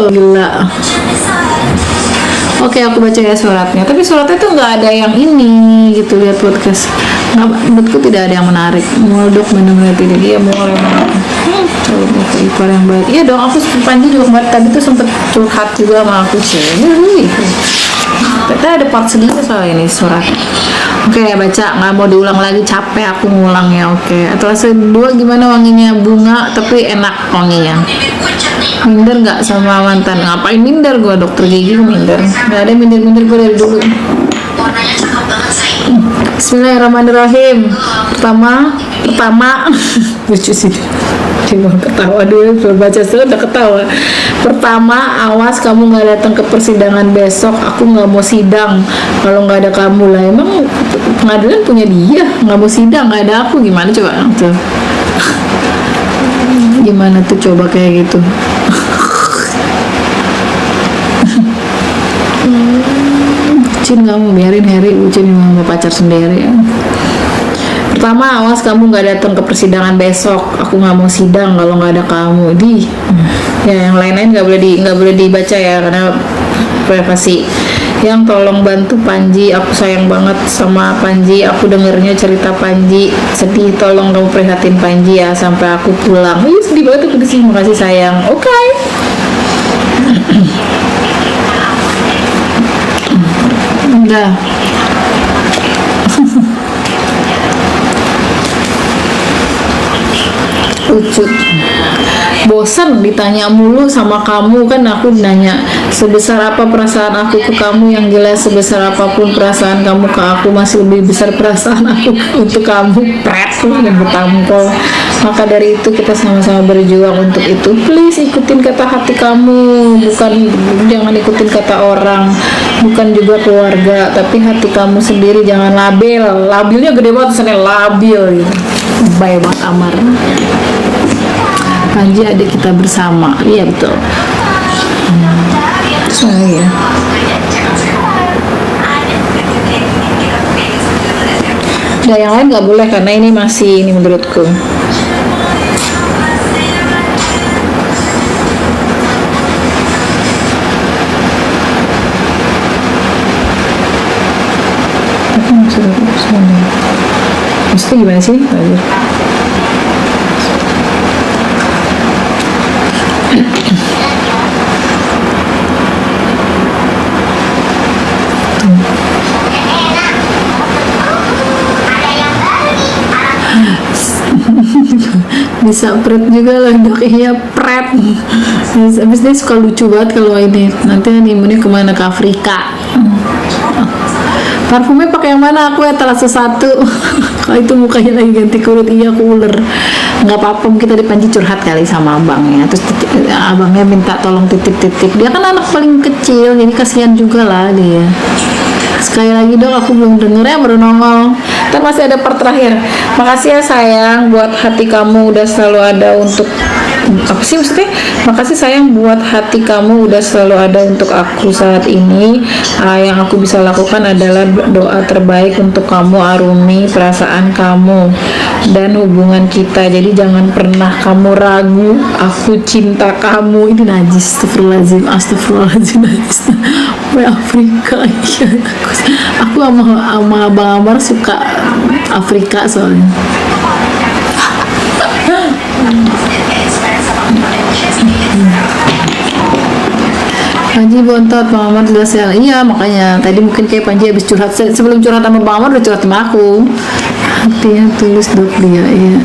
gila. Oke, aku baca ya suratnya. Tapi suratnya tuh nggak ada yang ini gitu, lihat podcast. Nggak, menurutku tidak ada yang menarik. Muldok benar-benar tidak. Dia mau yang menarik. Ipar yang baik. Iya dong, aku Panji juga kemarin tadi tuh sempet curhat juga sama aku sih. Kita ada part sedikit soal ini surat. Oke, baca, nggak mau diulang lagi, capek aku ngulangnya. Oke, Atlas 2 gimana wanginya? Bunga tapi enak wanginya. Minder nggak sama mantan? Ngapain minder gue, dokter gigi minder. Nggak ada minder-minder gue dari dulu. Bismillahirrahmanirrahim. Pertama lucu sih. Dia ketawa dulu, baca surat udah ketawa. Pertama, awas kamu nggak datang ke persidangan besok. Aku nggak mau sidang kalau nggak ada kamu lah. Emang pengadilan punya dia, nggak mau sidang nggak ada aku, gimana coba tuh? Gimana tuh coba kayak gitu? Bucin kamu, biarin Harry bucin sama pacar sendiri. Pertama, awas kamu nggak datang ke persidangan besok. Aku nggak mau sidang kalau nggak ada kamu. Ya yang lain-lain nggak boleh dibaca ya karena privasi. Yang tolong bantu Panji, aku sayang banget sama Panji. Aku dengernya cerita Panji sedih. Tolong kamu prihatin Panji ya sampai aku pulang. Sedih banget aku di sini. Makasih sayang. Oke. Udah. Lucu. Bosan ditanya mulu sama kamu, kan aku nanya sebesar apa perasaan aku ke kamu, yang jelas sebesar apapun perasaan kamu ke aku masih lebih besar perasaan aku untuk kamu. Pret dan bertampol. Maka dari itu kita sama-sama berjuang untuk itu. Please ikutin kata hati kamu, jangan ikutin kata orang, bukan juga keluarga, tapi hati kamu sendiri. Jangan labilnya gede banget, tulisannya labil gitu. Bye banget Amar. Panji adik kita bersama. Iya betul. Saya udah, yang lain nggak boleh karena ini masih ini menurutku. Maksudnya gimana sih? Bisa pret juga loh dok. Iya pret. Habis dia suka lucu banget kalau ini. Nanti honeymoonnya kemana? Ke Afrika. Parfumnya pakai yang mana? Aku ya Atlas 1. Kalau itu mukanya lagi ganti kulit. Iya aku uler. Nggak apa-apa, kita di Panji curhat kali sama abangnya. Terus abangnya minta tolong titip-titip. Dia kan anak paling kecil, jadi kasihan juga lah dia. Sekali lagi dok, aku belum denger ya, baru nongol. Ntar masih ada part terakhir. Makasih ya sayang, buat hati kamu udah selalu ada untuk apa sih maksudnya? Makasih sayang buat hati kamu udah selalu ada untuk aku saat ini. Yang aku bisa lakukan adalah doa terbaik untuk kamu, Arumi, perasaan kamu dan hubungan kita. Jadi jangan pernah kamu ragu, aku cinta kamu. Ini najis, astagfirullahaladzim, najis. Afrika. Aku sama Abang Amar suka Afrika soalnya. Panji bontot, Bang Amar jelas ya. Iya makanya tadi mungkin kayak Panji habis curhat. Sebelum curhat sama Bang Amar udah curhat sama aku. Hatinya tulus dok dia. Iya.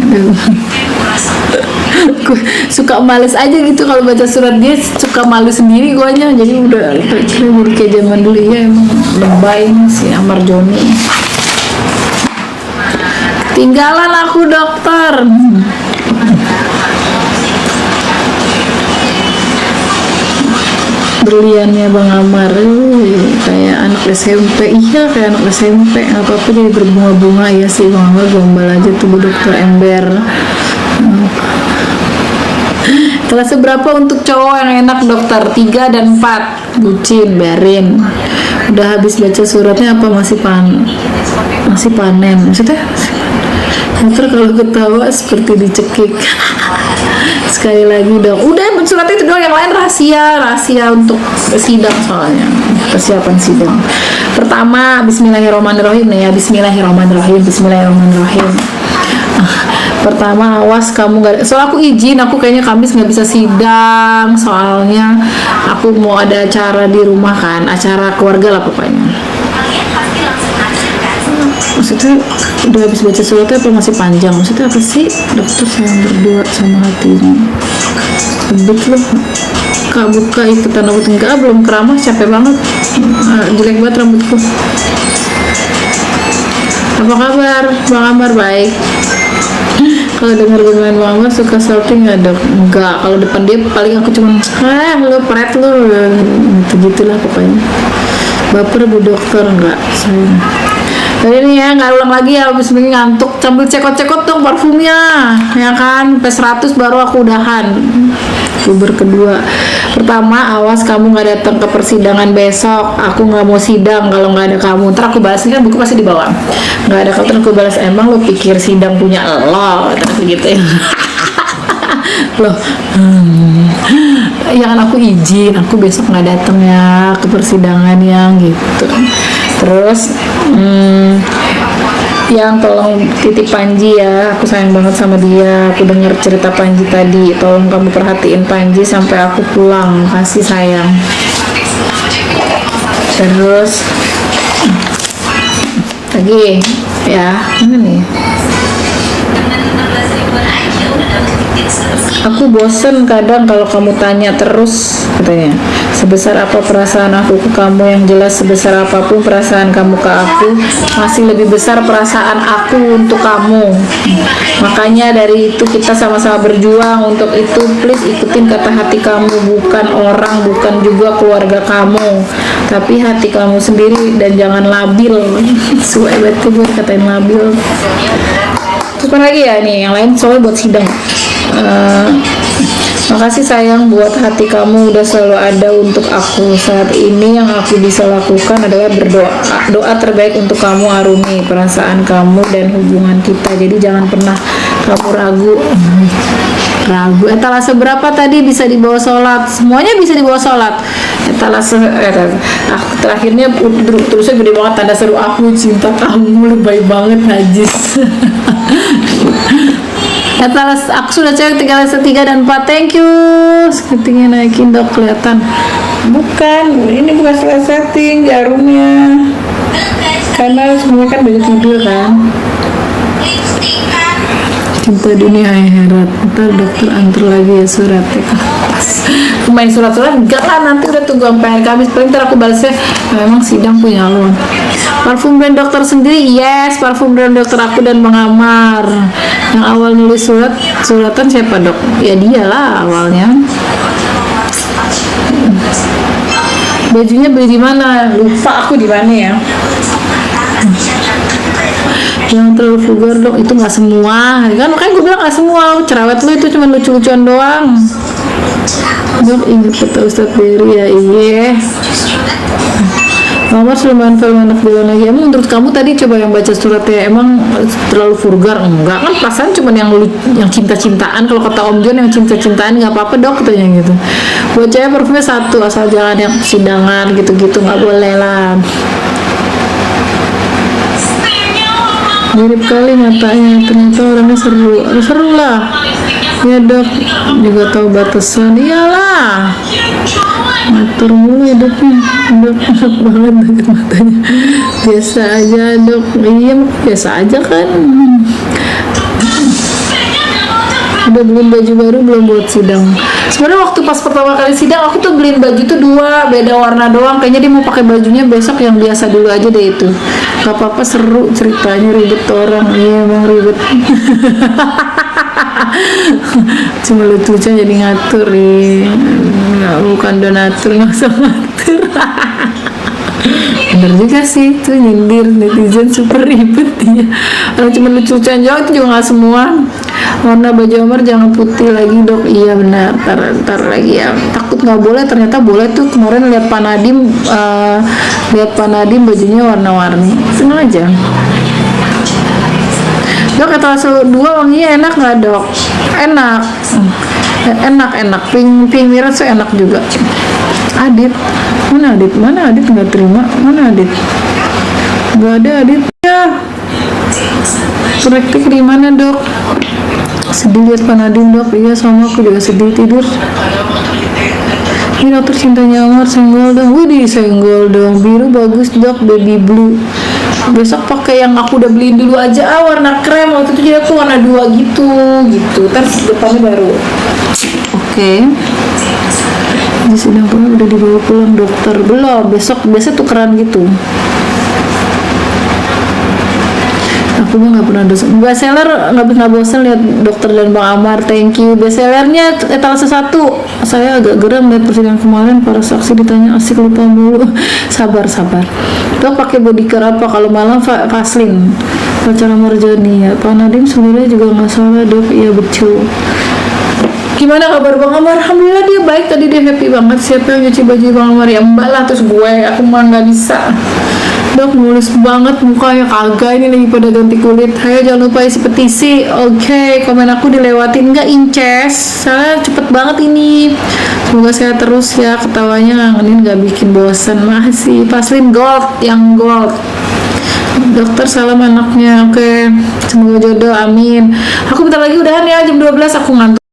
Gue suka males aja gitu kalau baca surat dia, suka malu sendiri guanya. Jadi udah kayak zaman dulu ya, emang lebay si Amar Joni. Tinggalan aku dokter. Berliannya Bang Amar kayak anak SMP. Iya kayak anak SMP. Nggak apa-apa jadi berbunga-bunga ya sih Bang Amar, gombal aja tuh dokter ember. Kelas seberapa untuk cowok yang enak dokter? 3 dan 4. Bucin, biarin. Udah habis baca suratnya apa masih panen? Maksudnya dokter kalau ketawa seperti dicekik. Sekali lagi dong, udah surat itu doang, yang lain rahasia untuk sidang soalnya, persiapan sidang. Pertama, Bismillahirrahmanirrahim nih ya, Bismillahirrahmanirrahim. Pertama, awas kamu gak, soal aku izin, aku kayaknya Kamis nggak bisa sidang, soalnya aku mau ada acara di rumah kan, acara keluarga lah pokoknya. Maksudnya udah habis baca suratnya apa masih panjang? Maksudnya apa sih? Dokter sayang berdua sama hatinya. Sebut loh. Kak buka ikutan rambut enggak, belum keramas, capek banget. Jelek banget rambutku. Apa kabar? Bang Amar baik. Kalau dengar gimana Bang Amar suka salting nggak dok? Enggak, kalau depan dia paling aku cuman lu pret lu gitu-gitulah pokoknya. Baper bu dokter enggak sayang. Jadi ini ya, nggak ulang lagi ya, habis ini ngantuk, sambil cekot-cekot dong parfumnya, ya kan, P100 baru aku udahan. Uber kedua. Pertama, awas kamu nggak datang ke persidangan besok, aku nggak mau sidang kalau nggak ada kamu. Ntar aku balas, ini kan buku pasti di bawah. Nggak ada kamu, ntar aku balas, emang lo pikir sidang punya lo, terus gitu ya. Loh, ya kan aku izin, aku besok nggak datang ya ke persidangan yang gitu. Terus yang tolong titip Panji ya, aku sayang banget sama dia, aku dengar cerita Panji tadi, tolong kamu perhatiin Panji sampai aku pulang, kasih sayang. Terus lagi ya, mana nih? Aku bosen kadang kalau kamu tanya terus, katanya. Sebesar apa perasaan aku ke kamu, yang jelas sebesar apapun perasaan kamu ke aku, masih lebih besar perasaan aku untuk kamu. Makanya dari itu kita sama-sama berjuang untuk itu. Please ikutin kata hati kamu, bukan orang, bukan juga keluarga kamu, tapi hati kamu sendiri, dan jangan labil. Suwe banget gue katain labil. Terus apa lagi ya nih, yang lain soalnya buat sidang. Makasih sayang buat hati kamu udah selalu ada untuk aku. Saat ini yang aku bisa lakukan adalah berdoa. Doa terbaik untuk kamu Arumi, perasaan kamu dan hubungan kita. Jadi jangan pernah kamu ragu. Etalase berapa tadi bisa dibawa sholat? Semuanya bisa dibawa sholat. Etalase aku terakhirnya terusnya gede banget, tanda seru aku cinta kamu, lebay banget najis. Etalase aku sudah cek etalase 3 dan 4, thank you. Settingnya naikin dok, kelihatan. Bukan, ini bukan salah setting jarumnya, karena semuanya kan banyak mobil kan. Cinta dunia akhirat. Ntar dokter antar lagi ya suratnya ke atas. Main surat-surat enggak lah, nanti udah tunggu sampai hari Kamis, paling ntar aku balasnya memang sidang punya lo. Parfum brand dokter sendiri, yes, parfum brand dokter aku dan Bang Amar. Yang awal nulis suratan siapa dok? Ya dia lah awalnya. Bajunya beli di mana? Lupa aku di mana ya. Yang terlalu vulgar dok, itu nggak semua kan, makanya gue bilang nggak semua. Cerewet lu itu cuma lucu-lucuan doang dok. Ingat kata Ustadz Berry ya, iya. Nomor Sulaiman film anak bilang lagi, emang menurut kamu tadi coba yang baca suratnya emang terlalu vulgar? Enggak kan, perasaan cuma yang cinta-cintaan. Kalau kata Om John yang cinta-cintaan nggak apa-apa dok katanya gitu. Buat cewek parfumnya 1, asal jangan yang sidangan gitu-gitu, nggak boleh lah. Mirip kali matanya, ternyata orangnya seru lah ya dok, juga tahu batasan. Iyalah, ngatur mulu hidupnya dok, enak banget deket matanya. Biasa aja dok. Iya biasa aja kan. Udah beliin baju baru belum buat sidang? Sebenarnya waktu pas pertama kali sidang aku tuh beliin baju tuh 2, beda warna doang. Kayaknya dia mau pakai bajunya besok yang biasa dulu aja deh itu. Gak apa-apa, seru ceritanya, ribet orang. Iya emang ribet. Cuma lucunya jadi ngatur ya. Bukan donatur, nggak usah ngatur. Bener juga sih, tuh nyindir netizen super ribet dia. Kalau cuma lucu-lucuan doang itu juga nggak semua. Warna baju Omar jangan putih lagi dok. Iya benar, ntar lagi ya. Takut nggak boleh, ternyata boleh tuh. Kemarin lihat Panadim bajunya warna-warni. Seneng aja. Dok, etalase 2 wanginya enak nggak dok? Enak. Enak pink mirror tuh enak juga. Adit nggak terima, mana Adit, nggak ada Adit ya. Praktik di mana dok? Sedih lihat Panadin dok. Iya sama aku juga sedih tidur. Ini dokter cintanya Amar senggol dong. Widih senggol dong, biru bagus dok, baby blue. Besok pakai yang aku udah beliin dulu aja, warna krem waktu itu, jadi aku warna 2 gitu. Terus depannya baru. Oke. Ini sedang udah dibawa pulang dokter belum? Besok biasa tukeran gitu. Aku mah nggak pernah dosen. Bestseller nggak pernah bosan lihat dokter dan Bang Amar. Thank you. Bestsellernya etalase 1. Saya agak geram lihat persidangan kemarin, para saksi ditanya asik lupa mulu. sabar. Dok pakai body care apa? Kalau malam Vaseline. Pacara Marjani ya. Pak Nadim sebenarnya juga nggak salah dok. Iya betul. Gimana kabar Bang Amar? Alhamdulillah dia baik, tadi dia happy banget. Siapa yang nyuci baju Bang Amar? Ya mbak lah, terus aku mah nggak bisa. Dok mulus banget mukanya, kagak ini lagi pada ganti kulit. Ayo jangan lupa isi petisi. Oke, komen aku dilewatin nggak Inces? Soalnya cepet banget ini. Semoga sehat terus ya, ketawanya ngangenin nggak bikin bosan. Masih Vaseline Gold yang gold. Dokter salam anaknya. Oke, semoga jodoh, amin. Aku bentar lagi udahan ya, jam 12 aku ngantuk.